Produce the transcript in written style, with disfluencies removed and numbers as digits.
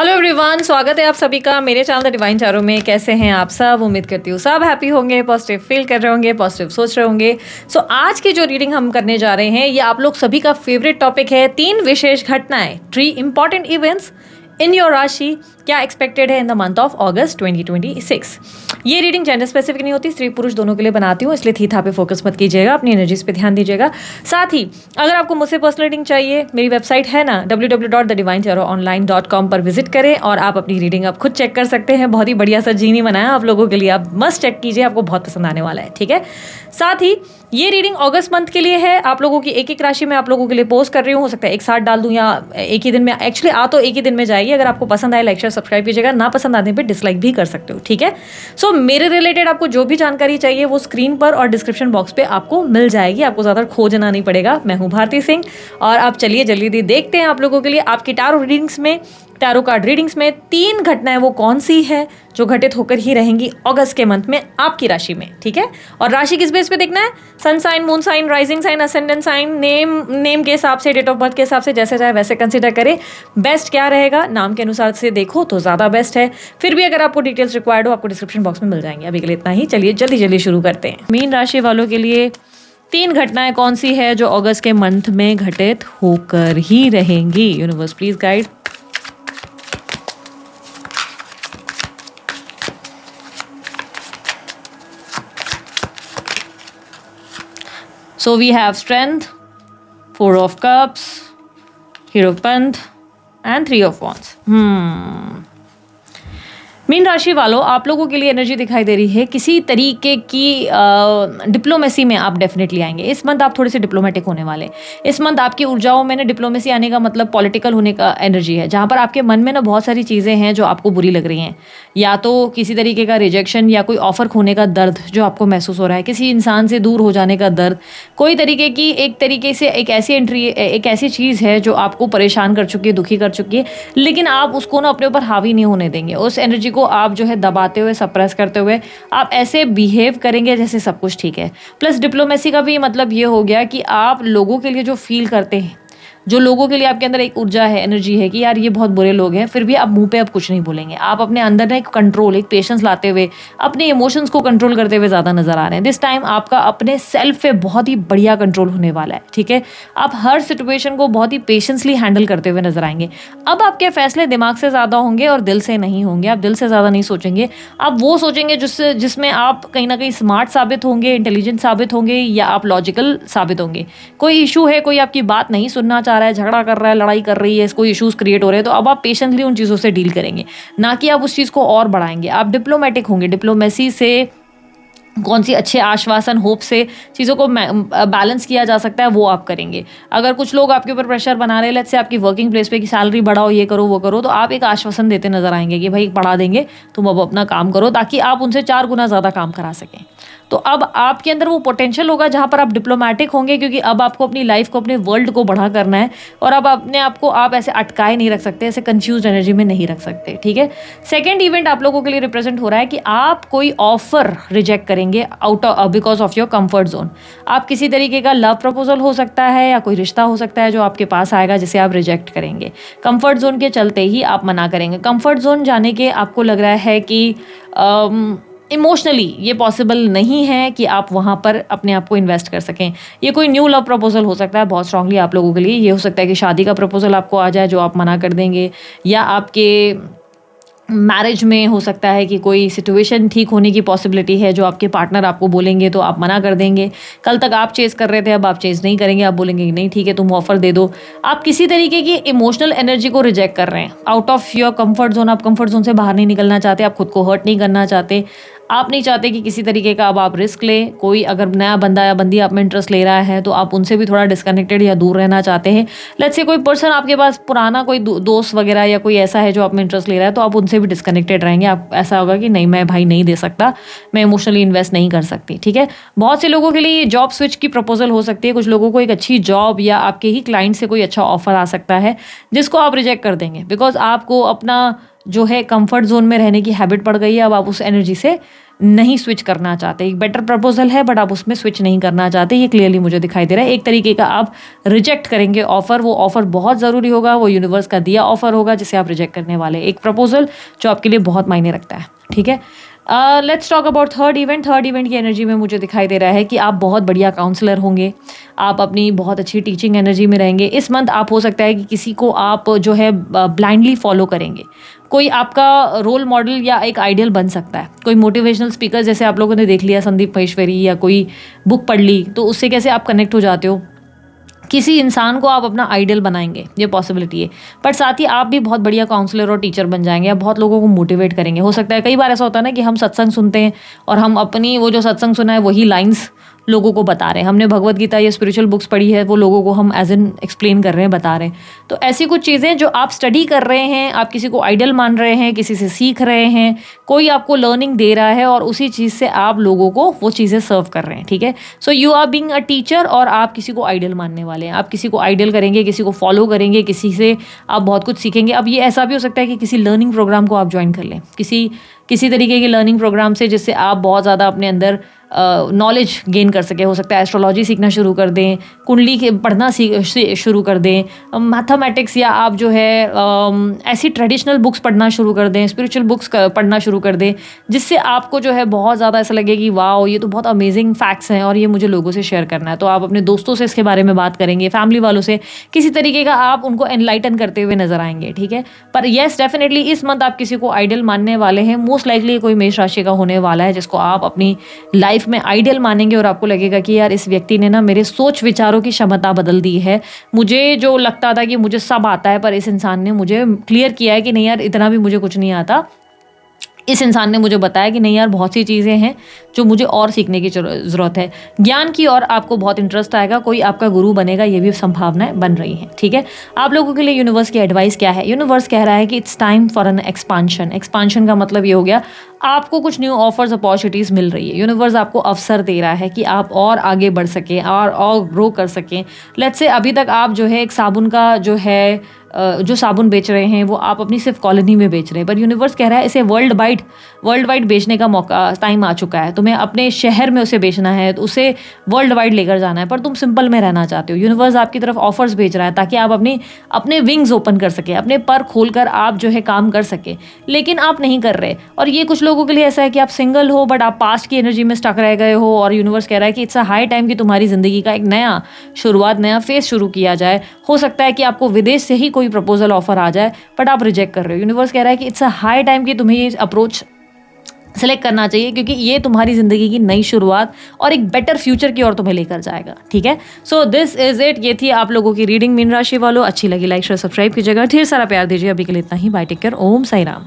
Hello everyone, स्वागत है आप सभी का मेरे चैनल द डिवाइन टैरो में। कैसे हैं आप सब? उम्मीद करती हूँ सब हैप्पी होंगे, पॉजिटिव फील कर रहे होंगे, पॉजिटिव सोच रहे होंगे। सो आज की जो रीडिंग हम करने जा रहे हैं ये आप लोग सभी का फेवरेट टॉपिक है, 3 विशेष घटनाएं, 3 इंपॉर्टेंट इवेंट्स इन योर राशि क्या एक्सपेक्टेड है इन द मंथ ऑफ अगस्त 2026। ये रीडिंग जेंडर स्पेसिफिक नहीं होती, स्त्री पुरुष दोनों के लिए बनाती हूँ, इसलिए थीथा पे फोकस मत कीजिएगा, अपनी एनर्जीज पे ध्यान दीजिएगा। साथ ही अगर आपको मुझसे पर्सनल रीडिंग चाहिए, मेरी वेबसाइट है ना www.thedivinetarot.online.com पर विजिट करें और आप अपनी रीडिंग आप खुद चेक कर सकते हैं। बहुत ही बढ़िया सा जीनी बनाया आप लोगों के लिए, आप मस्ट चेक कीजिए, आपको बहुत पसंद आने वाला है। ठीक है, साथ ही ये रीडिंग अगस्त मंथ के लिए है। आप लोगों की एक एक राशि में आप लोगों के लिए पोस्ट कर रही हूँ, हो सकता है एक साथ डाल दूँ या एक ही दिन में, एक्चुअली आ तो एक ही दिन में जाएगी। अगर आपको पसंद आए लाइक शेयर सब्सक्राइब कीजिएगा, ना पसंद आने पे डिसलाइक भी कर सकते हो। ठीक है, सो मेरे रिलेटेड आपको जो भी जानकारी चाहिए वो स्क्रीन पर और डिस्क्रिप्शन बॉक्स पे आपको मिल जाएगी, आपको ज़्यादा खोजना नहीं पड़ेगा। मैं हूँ भारती सिंह और आप चलिए जल्दी देखते हैं आप लोगों के लिए आपकी टैरो कार्ड रीडिंग्स में 3 घटनाएं वो कौन सी है जो घटित होकर ही रहेंगी अगस्त के मंथ में आपकी राशि में। ठीक है, और राशि किस बेस पे देखना है? Sun sign, moon sign, rising sign, ascendant sign, name के हिसाब से, डेट ऑफ बर्थ के हिसाब से, जैसे चाहे वैसे कंसिडर करें। बेस्ट क्या रहेगा, नाम के अनुसार से देखो तो ज़्यादा बेस्ट है। फिर भी अगर आपको डिटेल्स रिक्वायर्ड हो आपको डिस्क्रिप्शन बॉक्स में मिल जाएंगे। अभी के लिए इतना ही, चलिए जल्दी शुरू करते हैं। मीन राशि वालों के लिए 3 घटनाएं कौन सी है जो अगस्त के मंथ में घटित होकर ही रहेंगी? Universe please guide. So we have Strength, 4 of Cups, Hierophant and 3 of Wands. Mean राशि वालों, आप लोगों के लिए एनर्जी दिखाई दे रही है किसी तरीके की डिप्लोमेसी में आप डेफिनेटली आएंगे। इस मंथ आप थोड़े से डिप्लोमेटिक होने वाले। इस मंथ आपकी ऊर्जाओं में ना डिप्लोमेसी आने का मतलब पॉलिटिकल होने का एनर्जी है, जहाँ पर आपके मन में ना बहुत सारी चीज़ें हैं जो आपको बुरी लग रही हैं, या तो किसी तरीके का रिजेक्शन या कोई ऑफर खोने का दर्द जो आपको महसूस हो रहा है, किसी इंसान से दूर हो जाने का दर्द, कोई तरीके की एक तरीके से एक ऐसी चीज़ है जो आपको परेशान कर चुकी है, दुखी कर चुकी है, लेकिन आप उसको ना अपने ऊपर हावी नहीं होने देंगे। उस एनर्जी को आप जो है दबाते हुए, सप्रेस करते हुए आप ऐसे बिहेव करेंगे जैसे सब कुछ ठीक है। प्लस डिप्लोमेसी का भी मतलब ये हो गया कि आप लोगों के लिए जो फील करते हैं, जो लोगों के लिए आपके अंदर एक ऊर्जा है, एनर्जी है कि यार ये बहुत बुरे लोग हैं, फिर भी आप मुंह पे अब कुछ नहीं बोलेंगे। आप अपने अंदर ना एक कंट्रोल, एक पेशेंस लाते हुए अपने इमोशंस को कंट्रोल करते हुए ज़्यादा नजर आ रहे हैं। दिस टाइम आपका अपने सेल्फ पे बहुत ही बढ़िया कंट्रोल होने वाला है। ठीक है, आप हर सिचुएशन को बहुत ही पेशेंसली हैंडल करते हुए नजर आएंगे। अब आपके फैसले दिमाग से ज़्यादा होंगे और दिल से नहीं होंगे। आप दिल से ज़्यादा नहीं सोचेंगे, आप वो सोचेंगे जिसमें आप कहीं ना कहीं स्मार्ट साबित होंगे, इंटेलिजेंट साबित होंगे, या आप लॉजिकल साबित होंगे। कोई इशू है, कोई आपकी बात नहीं सुनना चाह रहा है, झगड़ा कर रहा है, लड़ाई कर रही है, कोई इश्यूज क्रिएट हो रहे हैं, तो अब आप पेशेंटली उन चीज़ों से डील करेंगे, ना कि आप उस चीज़ को और बढ़ाएंगे। आप डिप्लोमेटिक होंगे। डिप्लोमेसी से कौन सी अच्छे आश्वासन, होप से चीज़ों को बैलेंस किया जा सकता है वो आप करेंगे। अगर कुछ लोग आपके ऊपर प्रेशर बना रहे हैं, लेट्स से आपकी वर्किंग प्लेस पे कि सैलरी बढ़ाओ, ये करो वो करो, तो आप एक आश्वासन देते नजर आएंगे कि भाई बढ़ा देंगे, तुम अब अपना काम करो, ताकि आप उनसे 4 गुना ज़्यादा काम करा सकें। तो अब आपके अंदर वो पोटेंशियल होगा जहाँ पर आप डिप्लोमेटिक होंगे, क्योंकि अब आपको अपनी लाइफ को, अपने वर्ल्ड को बढ़ा करना है, और अब अपने आप को आप ऐसे अटकाए नहीं रख सकते, ऐसे कंफ्यूज एनर्जी में नहीं रख सकते। ठीक है, सेकेंड इवेंट आप लोगों के लिए रिप्रेजेंट हो रहा है कि आप कोई ऑफर रिजेक्ट करेंगे because of your comfort zone. आप किसी तरीके का लव प्रपोजल हो सकता है या कोई रिश्ता हो सकता है जो आपके पास आएगा जिसे आप रिजेक्ट करेंगे। कंफर्ट जोन के चलते ही आप मना करेंगे। कंफर्ट जोन जाने के आपको लग रहा है कि इमोशनली ये पॉसिबल नहीं है कि आप वहाँ पर अपने आप को इन्वेस्ट कर सकें। ये कोई न्यू लव प्रपोजल हो सकता है बहुत स्ट्रांगली आप लोगों के लिए। ये हो सकता है कि शादी का प्रपोजल आपको आ जाए जो आप मना कर देंगे, या आपके मैरिज में हो सकता है कि कोई सिचुएशन ठीक होने की पॉसिबिलिटी है जो आपके पार्टनर आपको बोलेंगे तो आप मना कर देंगे। कल तक आप चेज़ कर रहे थे, अब आप चेज़ नहीं करेंगे, आप बोलेंगे कि नहीं ठीक है तुम ऑफर दे दो। आप किसी तरीके की इमोशनल एनर्जी को रिजेक्ट कर रहे हैं, out of your comfort zone. आप कंफर्ट जोन से बाहर नहीं निकलना चाहते, आप खुद को हर्ट नहीं करना चाहते, आप नहीं चाहते कि किसी तरीके का अब आप रिस्क लें। कोई अगर नया बंदा या बंदी आप में इंटरेस्ट ले रहा है तो आप उनसे भी थोड़ा डिस्कनेक्टेड या दूर रहना चाहते हैं। लेट्स से कोई पर्सन आपके पास पुराना कोई दोस्त वगैरह या कोई ऐसा है जो आप में इंटरेस्ट ले रहा है, तो आप उनसे भी डिस्कनेक्टेड रहेंगे। आप ऐसा होगा कि नहीं, मैं भाई नहीं दे सकता, मैं इमोशनली इन्वेस्ट नहीं कर सकती। ठीक है, बहुत से लोगों के लिए जॉब स्विच की प्रपोजल हो सकती है। कुछ लोगों को एक अच्छी जॉब या आपके ही क्लाइंट से कोई अच्छा ऑफर आ सकता है जिसको आप रिजेक्ट कर देंगे, बिकॉज आपको अपना जो है कंफर्ट जोन में रहने की हैबिट पड़ गई है। अब आप उस एनर्जी से नहीं स्विच करना चाहते। एक बेटर प्रपोजल है बट आप उसमें स्विच नहीं करना चाहते, ये क्लियरली मुझे दिखाई दे रहा है। एक तरीके का आप रिजेक्ट करेंगे ऑफर, वो ऑफर बहुत ज़रूरी होगा, वो यूनिवर्स का दिया ऑफर होगा जिसे आप रिजेक्ट करने वाले, एक प्रपोजल जो आपके लिए बहुत मायने रखता है। ठीक है, let's talk about third event. Third event की एनर्जी में मुझे दिखाई दे रहा है कि आप बहुत बढ़िया काउंसलर होंगे, आप अपनी बहुत अच्छी टीचिंग एनर्जी में रहेंगे। इस मंथ आप हो सकता है कि किसी को आप जो है ब्लाइंडली फॉलो करेंगे, कोई आपका रोल मॉडल या एक आइडियल बन सकता है, कोई मोटिवेशनल स्पीकर जैसे आप लोगों ने देख लिया संदीप महेश्वरी, या कोई बुक पढ़ ली तो उससे कैसे आप कनेक्ट हो जाते हो, किसी इंसान को आप अपना आइडियल बनाएंगे, ये पॉसिबिलिटी है। बट साथ ही आप भी बहुत बढ़िया काउंसलर और टीचर बन जाएंगे, आप बहुत लोगों को मोटिवेट करेंगे। हो सकता है कई बार ऐसा होता है ना कि हम सत्संग सुनते हैं और हम अपनी वो जो सत्संग सुना है वही लाइंस लोगों को बता रहे हैं, हमने भगवत गीता या स्पिरिचुअल बुक्स पढ़ी है वो लोगों को हम एज एन एक्सप्लेन कर रहे हैं, बता रहे हैं। तो ऐसी कुछ चीज़ें जो आप स्टडी कर रहे हैं, आप किसी को आइडियल मान रहे हैं, किसी से सीख रहे हैं, कोई आपको लर्निंग दे रहा है और उसी चीज़ से आप लोगों को वो चीज़ें सर्व कर रहे हैं। ठीक है, so you are being a teacher और आप किसी को आइडियल मानने वाले हैं, आप किसी को आइडियल करेंगे, किसी को फॉलो करेंगे, किसी से आप बहुत कुछ सीखेंगे। अब ये ऐसा भी हो सकता है कि किसी लर्निंग प्रोग्राम को आप ज्वाइन कर लें, किसी तरीके के लर्निंग प्रोग्राम से, जिससे आप बहुत ज़्यादा अपने अंदर नॉलेज गेन कर सके। हो सकता है एस्ट्रोलॉजी सीखना शुरू कर दें, कुंडली के पढ़ना शुरू कर दें, मैथमेटिक्स, या आप जो है ऐसी ट्रेडिशनल बुक्स पढ़ना शुरू कर दें, स्पिरिचुअल बुक्स पढ़ना शुरू कर दें, जिससे आपको जो है बहुत ज़्यादा ऐसा लगे कि वाओ ये तो बहुत अमेजिंग फैक्ट्स हैं और ये मुझे लोगों से शेयर करना है। तो आप अपने दोस्तों से इसके बारे में बात करेंगे, फैमिली वालों से, किसी तरीके का आप उनको एनलाइटन करते हुए नजर आएंगे। ठीक है, पर येस डेफिनेटली इस मंथ आप किसी को आइडियल मानने वाले हैं, मोस्ट लाइकली कोई मेष राशि का होने वाला है जिसको आप अपनी लाइफ में आइडियल मानेंगे और आपको लगेगा कि यार इस व्यक्ति ने ना मेरे सोच विचारों की क्षमता बदल दी है। मुझे जो लगता था कि मुझे सब आता है, पर इस इंसान ने मुझे क्लियर किया है कि नहीं यार इतना भी मुझे कुछ नहीं आता। इस इंसान ने मुझे बताया कि नहीं यार बहुत सी चीज़ें हैं जो मुझे और सीखने की ज़रूरत है। ज्ञान की ओर आपको बहुत इंटरेस्ट आएगा, कोई आपका गुरु बनेगा, ये भी संभावनाएं बन रही हैं। ठीक है, आप लोगों के लिए यूनिवर्स की एडवाइस क्या है? यूनिवर्स कह रहा है कि it's time for an expansion. Expansion का मतलब ये हो गया आपको कुछ न्यू ऑफर्स अपॉर्चुनिटीज़ मिल रही है। यूनिवर्स आपको अवसर दे रहा है कि आप और आगे बढ़ सकें और ग्रो कर सकें। लेट्स से अभी तक आप जो है एक साबुन का जो साबुन बेच रहे हैं वो आप अपनी सिर्फ कॉलोनी में बेच रहे हैं, पर यूनिवर्स कह रहा है इसे वर्ल्ड वाइड बेचने का मौका टाइम आ चुका है। तुम्हें अपने शहर में उसे बेचना है, तो उसे वर्ल्ड वाइड लेकर जाना है, पर तुम सिंपल में रहना चाहते हो। यूनिवर्स आपकी तरफ ऑफर्स भेज रहा है ताकि आप अपने विंग्स ओपन कर सके, अपने पर खोलकर आप जो है काम कर सके, लेकिन आप नहीं कर रहे। और ये कुछ लोगों के लिए ऐसा है कि आप सिंगल हो बट आप पास्ट की एनर्जी में स्टक रह गए हो, और यूनिवर्स कह रहा है कि इट्स अ हाई टाइम कि तुम्हारी जिंदगी का एक नया शुरुआत, नया फेज शुरू किया जाए। हो सकता है कि आपको विदेश से ही कोई प्रपोजल ऑफर आ जाए बट आप रिजेक्ट कर रहे हो। यूनिवर्स कह रहा है कि इट्स अ हाई टाइम कि तुम्हें ये अप्रोच सेलेक्ट करना चाहिए, क्योंकि ये तुम्हारी जिंदगी की नई शुरुआत और एक बेटर फ्यूचर की ओर तुम्हें लेकर जाएगा। ठीक है, सो दिस इज इट। ये थी आप लोगों की रीडिंग। मीन राशि वालों, अच्छी लगी लाइक शेयर सब्सक्राइब कीजिएगा, ढेर सारा प्यार दीजिए। अभी के लिए इतना ही, बाय, टेक केयर, ओम साई राम।